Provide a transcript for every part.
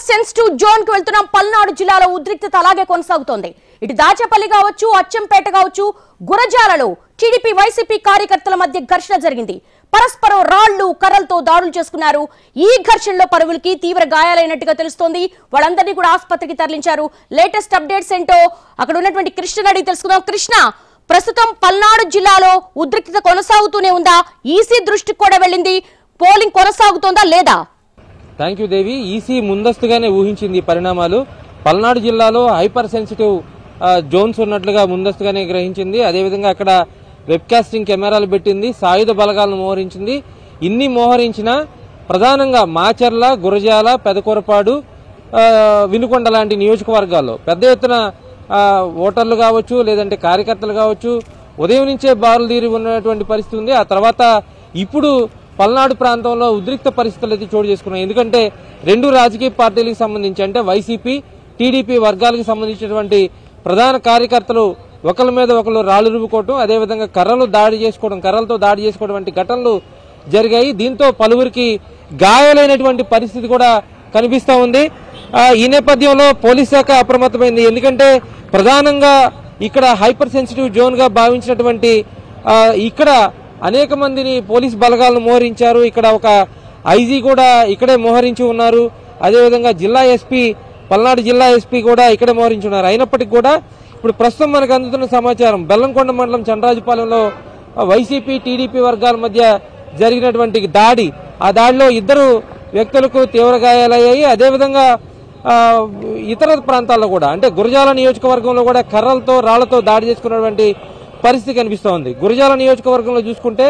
Sensitive zone కు వెళ్తున్న పల్నాడు జిల్లాలో ఉద్రిక్తత అలాగే కొనసాగుతోంది. ఇటు దాచేపల్లి కావచ్చు, అచ్చంపేట కావచ్చు, గురజాలలో టీడీపీ వైసీపీ కార్యకర్తల మధ్య ఘర్షణ జరిగింది. పరస్పరం రాళ్లు కర్రలతో దాడులు చేసుకున్నారు. ఈ ఘర్షణలో పరువులకి తీవ్ర గాయాలైనట్టుగా తెలుస్తోంది. వాళ్ళందరినీ కూడా ఆసుపత్రికి తరలించారు. లేటెస్ట్ అప్డేట్స్ ఏంటో అక్కడ ఉన్నటువంటి కృష్ణ అడిగి తెలుసుకుందాం. కృష్ణ, ప్రస్తుతం పల్నాడు జిల్లాలో ఉద్రిక్తత కొనసాగుతూనే ఉందా? ఈసీ దృష్టికి కూడా వెళ్ళింది. పోలింగ్ కొనసాగుతోందా లేదా? Thank you Devi. ఈసీ ముందస్తుగానే ఊహించింది పరిణామాలు. పల్నాడు జిల్లాలో హైపర్ సెన్సిటివ్ జోన్స్ ఉన్నట్లుగా ముందస్తుగానే గ్రహించింది. అదేవిధంగా అక్కడ వెబ్కాస్టింగ్ కెమెరాలు పెట్టింది, సాయుధ బలగాలను మోహరించింది. ఇన్ని మోహరించినా ప్రధానంగా మాచర్ల, గురజాల, పెదకూరపాడు, వినుకొండ లాంటి నియోజకవర్గాల్లో పెద్ద ఎత్తున ఓటర్లు కావచ్చు, లేదంటే కార్యకర్తలు కావచ్చు, ఉదయం నుంచే బారులు తీరి ఉన్నటువంటి పరిస్థితి ఉంది. ఆ తర్వాత ఇప్పుడు పల్నాడు ప్రాంతంలో ఉద్రిక్త పరిస్థితులు అయితే చోటు చేసుకున్నాయి. ఎందుకంటే రెండు రాజకీయ పార్టీలకు సంబంధించి, అంటే వైసీపీ, టీడీపీ వర్గాలకు సంబంధించినటువంటి ప్రధాన కార్యకర్తలు ఒకరి మీద ఒకరు రాళ్లు రువ్వుకోవడం, అదేవిధంగా కర్రలతో దాడి చేసుకోవడం వంటి ఘటనలు జరిగాయి. దీంతో పలువురికి గాయాలైనటువంటి పరిస్థితి కూడా కనిపిస్తూ ఉంది. ఈ నేపథ్యంలో పోలీస్ శాఖ అప్రమత్తమైంది. ఎందుకంటే ప్రధానంగా ఇక్కడ హైపర్ సెన్సిటివ్ జోన్ గా భావించినటువంటి ఇక్కడ అనేక మందిని పోలీస్ బలగాలను మోహరించారు. ఇక్కడ ఒక ఐజీ కూడా ఇక్కడే మోహరించి ఉన్నారు. అదేవిధంగా పల్నాడు జిల్లా ఎస్పీ కూడా ఇక్కడే మోహరించి ఉన్నారు. అయినప్పటికీ కూడా ఇప్పుడు ప్రస్తుతం మనకు అందుతున్న సమాచారం, బెల్లంకొండ మండలం చంద్రాజపాలెంలో వైసీపీ, టీడీపీ వర్గాల మధ్య జరిగినటువంటి దాడి, ఆ దాడిలో ఇద్దరు వ్యక్తులకు తీవ్ర గాయాలయ్యాయి. అదేవిధంగా ఇతర ప్రాంతాల్లో కూడా, అంటే గురజాల నియోజకవర్గంలో కూడా కర్రలతో, రాళ్లతో దాడి చేసుకున్నటువంటి పరిస్థితి కనిపిస్తూ ఉంది. గురజాల నియోజకవర్గంలో చూసుకుంటే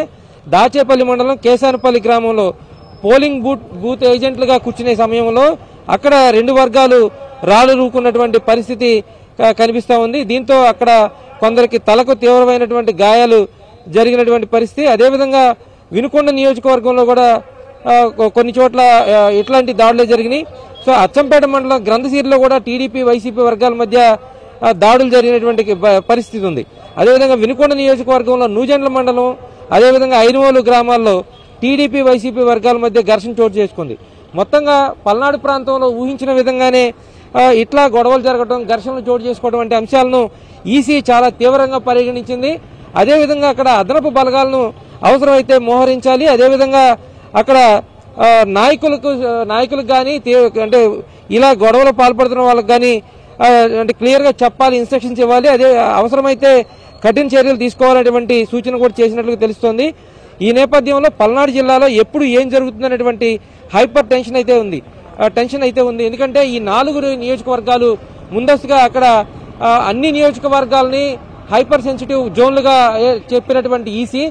దాచేపల్లి మండలం కేశానపల్లి గ్రామంలో పోలింగ్ బూత్ ఏజెంట్లుగా కూర్చునే సమయంలో అక్కడ రెండు వర్గాలు రాళ్లు రూకున్నటువంటి పరిస్థితి కనిపిస్తూ ఉంది. దీంతో అక్కడ కొందరికి తలకు తీవ్రమైనటువంటి గాయాలు జరిగినటువంటి పరిస్థితి. అదేవిధంగా వినుకొండ నియోజకవర్గంలో కూడా కొన్ని చోట్ల ఇట్లాంటి దాడులు జరిగినాయి. సో అచ్చంపేట మండలం గ్రంథసీరులో కూడా టీడీపీ, వైసీపీ వర్గాల మధ్య దాడులు జరిగినటువంటి పరిస్థితి ఉంది. అదేవిధంగా వినుకొండ నియోజకవర్గంలో నూజెండ్ల మండలం, అదేవిధంగా ఐనువోలు గ్రామాల్లో టీడీపీ, వైసీపీ వర్గాల మధ్య ఘర్షణ చోటు చేసుకుంది. మొత్తంగా పల్నాడు ప్రాంతంలో ఊహించిన విధంగానే ఇట్లా గొడవలు జరగడం, ఘర్షణలు చోటు చేసుకోవడం వంటి అంశాలను ఈసీ చాలా తీవ్రంగా పరిగణించింది. అదేవిధంగా అక్కడ అదనపు బలగాలను అవసరమైతే మోహరించాలి. అదేవిధంగా అక్కడ నాయకులకు కానీ, అంటే ఇలా గొడవలు పాల్పడుతున్న వాళ్ళకి కానీ అంటే క్లియర్ గా చెప్పాలి, ఇన్స్ట్రక్షన్స్ ఇవ్వాలి. అదే అవసరమైతే కఠిన చర్యలు తీసుకోవాలనేటువంటి సూచన కూడా చేసినట్లుగా తెలుస్తోంది. ఈ నేపథ్యంలో పల్నాడు జిల్లాలో ఎప్పుడు ఏం జరుగుతుందనేటువంటి హైపర్ టెన్షన్ అయితే ఉంది. ఎందుకంటే ఈ 4 నియోజకవర్గాలు ముందస్తుగా అక్కడ అన్ని నియోజకవర్గాలని హైపర్ సెన్సిటివ్ జోన్లుగా చెప్పినటువంటి ఈసీ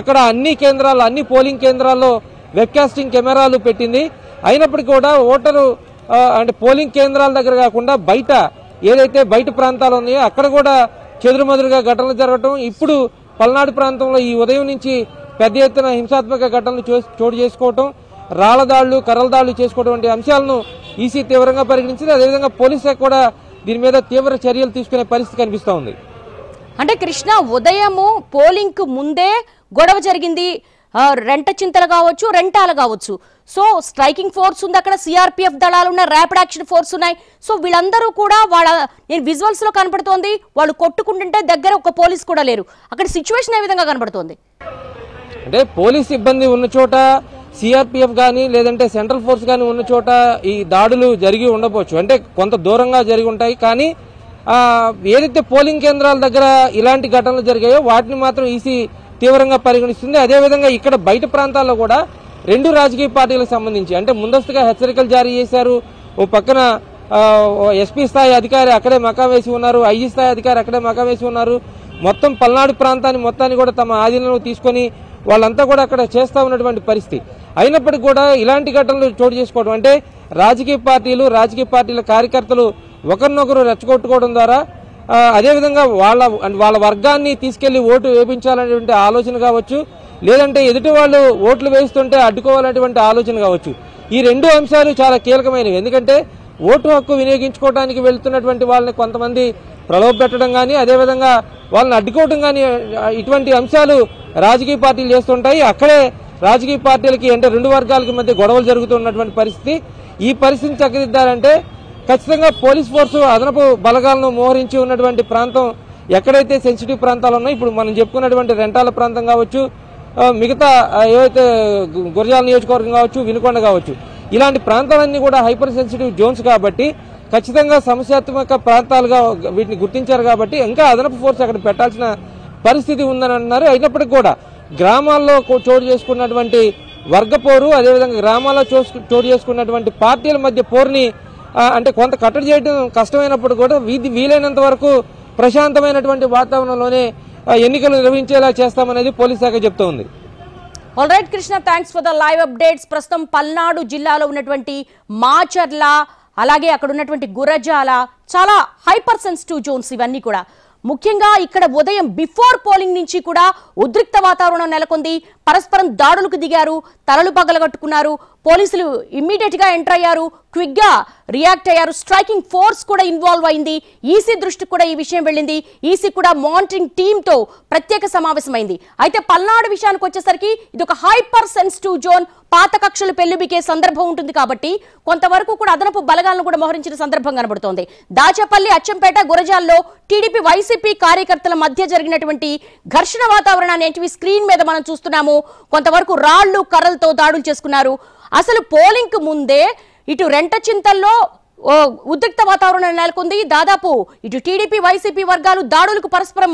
అక్కడ అన్ని పోలింగ్ కేంద్రాల్లో వెబ్కాస్టింగ్ కెమెరాలు పెట్టింది. అయినప్పటికీ కూడా ఓటరు అంటే పోలింగ్ కేంద్రాల దగ్గర కాకుండా బయట ప్రాంతాలు ఉన్నాయో అక్కడ కూడా చెదురుమదురుగా ఘటనలు జరగటం, ఇప్పుడు పల్నాడు ప్రాంతంలో ఈ ఉదయం నుంచి పెద్ద ఎత్తున హింసాత్మక ఘటనలు చోటు చేసుకోవటం, రాళ్ల దాళ్లు, కర్రల దాళ్లు చేసుకోవడం వంటి అంశాలను ఈసీ తీవ్రంగా పరిగణించింది. అదేవిధంగా పోలీస్ శాఖ కూడా దీని మీద తీవ్ర చర్యలు తీసుకునే పరిస్థితి కనిపిస్తూ ఉంది. అంటే కృష్ణ, ఉదయము పోలింగ్ కు ముందే గొడవ జరిగింది. రెంట చింతలు కావచ్చు, రెంటాలు కావచ్చు. సో స్ట్రైకింగ్ ఫోర్స్ ఉంది అక్కడ, సిఆర్పిఎఫ్ దళాలు ఉన్నాయి, ర్యాపిడ్ యాక్షన్ ఫోర్స్ ఉన్నాయి. సో వీళ్ళందరూ కూడా నేను విజువల్స్ లో కనపడుతోంది, వాళ్ళు కొట్టుకుంటుంటే దగ్గర ఒక పోలీస్ కూడా లేరు. అక్కడ సిచ్యువేషన్ ఏ విధంగా కనపడుతోంది? అంటే పోలీస్ సిబ్బంది ఉన్న చోట, సిఆర్పిఎఫ్ కానీ లేదంటే సెంట్రల్ ఫోర్స్ కానీ ఉన్న చోట ఈ దాడులు జరిగి ఉండవచ్చు, అంటే కొంత దూరంగా జరిగి ఉంటాయి. కానీ ఏదైతే పోలింగ్ కేంద్రాల దగ్గర ఇలాంటి ఘటనలు జరిగాయో వాటిని మాత్రం ఈసీ తీవ్రంగా పరిగణిస్తుంది. అదేవిధంగా ఇక్కడ బయట ప్రాంతాల్లో కూడా రెండు రాజకీయ పార్టీలకు సంబంధించి, అంటే ముందస్తుగా హెచ్చరికలు జారీ చేశారు. ఓ పక్కన ఎస్పీ స్థాయి అధికారి అక్కడే మకాం వేసి ఉన్నారు, ఐజీ స్థాయి అధికారి అక్కడే మకాం వేసి ఉన్నారు. మొత్తం పల్నాడు మొత్తాన్ని కూడా తమ ఆధీనంలో తీసుకొని వాళ్ళంతా కూడా అక్కడ చేస్తా ఉన్నటువంటి పరిస్థితి. అయినప్పటికీ కూడా ఇలాంటి ఘటనలు చోటు చేసుకోవడం, అంటే రాజకీయ పార్టీల కార్యకర్తలు ఒకరినొకరు రెచ్చగొట్టుకోవడం ద్వారా అదేవిధంగా వాళ్ళ వర్గాన్ని తీసుకెళ్లి ఓటు వేయించాలనేటువంటి ఆలోచన కావచ్చు, లేదంటే ఎదుటి వాళ్ళు ఓట్లు వేస్తుంటే అడ్డుకోవాలనేటువంటి ఆలోచన కావచ్చు. ఈ రెండు అంశాలు చాలా కీలకమైనవి. ఎందుకంటే ఓటు హక్కు వినియోగించుకోవడానికి వెళ్తున్నటువంటి వాళ్ళని కొంతమంది ప్రలోభపెట్టడం కానీ, అదేవిధంగా వాళ్ళని అడ్డుకోవడం కానీ, ఇటువంటి అంశాలు రాజకీయ పార్టీలు చేస్తుంటాయి. అక్కడే రాజకీయ పార్టీలకి, అంటే రెండు వర్గాలకి మధ్య గొడవలు జరుగుతున్నటువంటి పరిస్థితి. ఈ పరిస్థితిని చక్కదిద్దారంటే ఖచ్చితంగా పోలీస్ ఫోర్సు అదనపు బలగాలను మోహరించి ఉన్నటువంటి ప్రాంతం ఎక్కడైతే సెన్సిటివ్ ప్రాంతాలు ఉన్నాయో ఇప్పుడు మనం చెప్పుకున్నటువంటి రెంటాల ప్రాంతం కావచ్చు, మిగతా ఏవైతే గురజాల నియోజకవర్గం కావచ్చు, వినుకొండ కావచ్చు, ఇలాంటి ప్రాంతాలన్నీ కూడా హైపర్ సెన్సిటివ్ జోన్స్ కాబట్టి ఖచ్చితంగా సమస్యాత్మక ప్రాంతాలుగా వీటిని గుర్తించారు కాబట్టి ఇంకా అదనపు ఫోర్స్ అక్కడ పెట్టాల్సిన పరిస్థితి ఉందని అంటున్నారు. అయినప్పటికీ కూడా గ్రామాల్లో చోటు చేసుకున్నటువంటి వర్గపోరు, అదేవిధంగా గ్రామాల్లో చోటు చేసుకున్నటువంటి పార్టీల మధ్య పోరుని అంటే కొంత కట్టడి చేయడం కష్టమైనప్పుడు కూడా వీలైనంత వరకు ప్రశాంతమైనటువంటి వాతావరణంలోనే ఎన్నికలు నిర్వహించేలా చేస్తామనేది పోలీస్ శాఖ చెప్తోంది. All right Krishna, thanks for the live updates. ప్రస్తుతం పల్నాడు జిల్లాలో ఉన్నటువంటి మాచర్ల, అలాగే అక్కడ ఉన్నటువంటి గురజాల చాలా హైపర్ సెన్సిటివ్ జోన్స్ ఇవన్నీ కూడా. ముఖ్యంగా ఇక్కడ ఉదయం బిఫోర్ పోలింగ్ నుంచి కూడా ఉద్రిక్త వాతావరణం నెలకొంది. పరస్పరం దాడులకు దిగారు, తలలు పగలగొట్టుకున్నారు. పోలీసులు ఇమ్మీడియట్ గా ఎంటర్ అయ్యారు, క్విక్ గా రియాక్ట్ అయ్యారు. స్ట్రైకింగ్ ఫోర్స్ కూడా ఇన్వాల్వ్ అయింది. ఈసీ దృష్టికి కూడా ఈ విషయం వెళ్ళింది. ఈసీ కూడా మానిటరింగ్ టీమ్ తో ప్రత్యేక సమావేశమైంది. అయితే పల్నాడు విషయానికి వచ్చేసరికి ఇది ఒక హైపర్ సెన్సిటివ్ జోన్. పాత కక్షలు పెళ్లిబికే సందర్భం ఉంటుంది కాబట్టి కొంతవరకు కూడా అదనపు బలగాలను కూడా మోహరించిన సందర్భం కనబడుతోంది. దాచేపల్లి, అచ్చంపేట, గురజాల్లో టీడీపీ వైసీపీ కార్యకర్తల మధ్య జరిగినటువంటి ఘర్షణ వాతావరణాన్ని ఎన్టీవీ స్క్రీన్ మీద మనం చూస్తున్నాము. కొంతవరకు రాళ్లు, కర్రలతో దాడులు చేసుకున్నారు. అసలు పోలింగ్ కు ముందే ఇటు రెంటచింతల్లో ఉద్రిక్త వాతావరణం నెలకొంది. దాదాపు ఇటు టీడీపీ వైసీపీ వర్గాలు దాడులకు పరస్పరం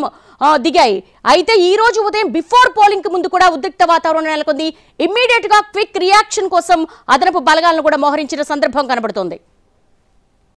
దిగాయి. అయితే ఈ రోజు ఉదయం బిఫోర్ పోలింగ్ కు ముందు కూడా ఉద్రిక్త వాతావరణం నెలకొంది. ఇమ్మీడియట్ గా క్విక్ రియాక్షన్ కోసం అదనపు బలగాలను కూడా మోహరించిన సందర్భం కనబడుతోంది.